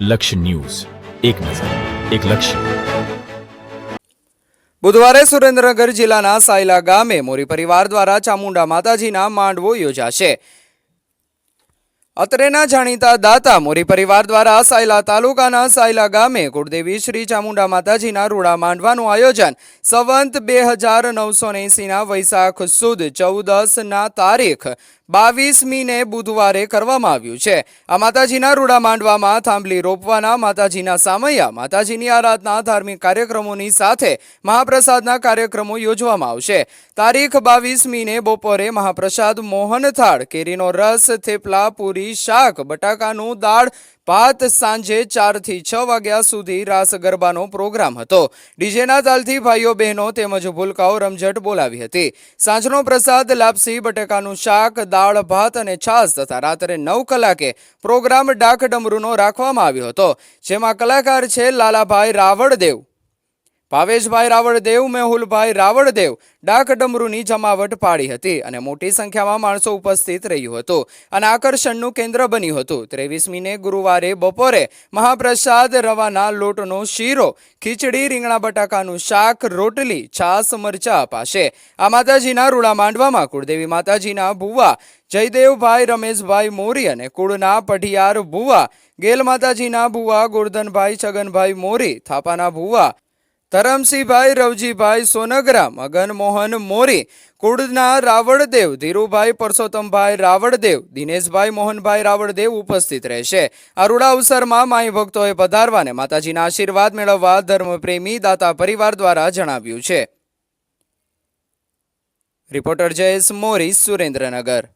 લક્ષ્ય ન્યૂઝ, એક નજર, એક લક્ષ્ય. બુધવારે સુરેન્દ્રનગર જિલ્લાના સાયલા ગામે મોરી પરિવાર દ્વારા ચામુંડા માતાજીના માંડવો યોજાશે. અત્રેના જાણીતા દાતા મોરી પરિવાર દ્વારા સાયલા તાલુકાના સાયલા ગામે કુળદેવી શ્રી ચામુંડા માતાજીના રૂડા માંડવાનું આયોજન સંવંત 2980 વૈશાખ સુદ 14 તારીખ 22મી બુધવારે કરવામાં આવ્યું છે. આ માતાજીના રૂડા માંડવામાં થાંભલી રોપવાના, માતાજીના સામૈયા, માતાજીની આરાધના, ધાર્મિક કાર્યક્રમોની સાથે મહાપ્રસાદના કાર્યક્રમો યોજવામાં આવશે. તારીખ 22મીને બપોરે મહાપ્રસાદ મોહનથાળ, કેરીનો રસ, થેપલા, પૂરી, શાક, બટાકાનું દાળ ભાત, સાંજે 4 થી 6 વાગ્યા સુધી રાસ ગરબાનો પ્રોગ્રામ હતો. ડીજેના તાલથી ભાઈઓ બહેનો તેમજ ભૂલકાઓ રમઝટ બોલાવી હતી. સાંજનો પ્રસાદ લાપસી, બટાકાનું શાક, દાળ ભાત અને છાશ તથા રાત્રે 9 કલાકે પ્રોગ્રામ ડાક ડમરૂનો રાખવામાં આવ્યો હતો, જેમાં કલાકાર છે લાલાભાઈ રાવળદેવ, ભાવેશભાઈ રાવળદેવ, મેહુલભાઈ રાવળદેવ. ડાક ડમરૂની જમાવટ પાડી હતી અને મોટી સંખ્યામાં માણસો ઉપસ્થિત રહ્યું હતું અને આકર્ષણનું કેન્દ્ર બન્યું હતું. 23મીને ગુરુવારે બપોરે મહાપ્રસાદ રવાના લોટનો શીરો, ખીચડી, રીંગણા બટાકાનું શાક, રોટલી, છાશ, મરચા અપાશે. આ માતાજીના રૂડા માંડવામાં કુળદેવી માતાજીના ભુવા જયદેવભાઈ રમેશભાઈ મોરી અને કુળના પઢિયાર ભુવા ગેલ માતાજીના ભુવા ગોરધનભાઈ છગનભાઈ મોરી, થાપાના ભુવા ધરમસિંહભાઈ રવજીભાઈ સોનગરા, મગન મોહન મોરી, કુળના રાવળદેવ ધીરુભાઈ પરસોત્તમભાઈ રાવળદેવ, દિનેશભાઈ મોહનભાઈ રાવળદેવ ઉપસ્થિત રહેશે. આ રૂડા અવસરમાં માઈ ભક્તોએ પધારવા અને માતાજીના આશીર્વાદ મેળવવા ધર્મપ્રેમી દાતા પરિવાર દ્વારા જણાવ્યું છે. રિપોર્ટર જયેશ મોરી, સુરેન્દ્રનગર.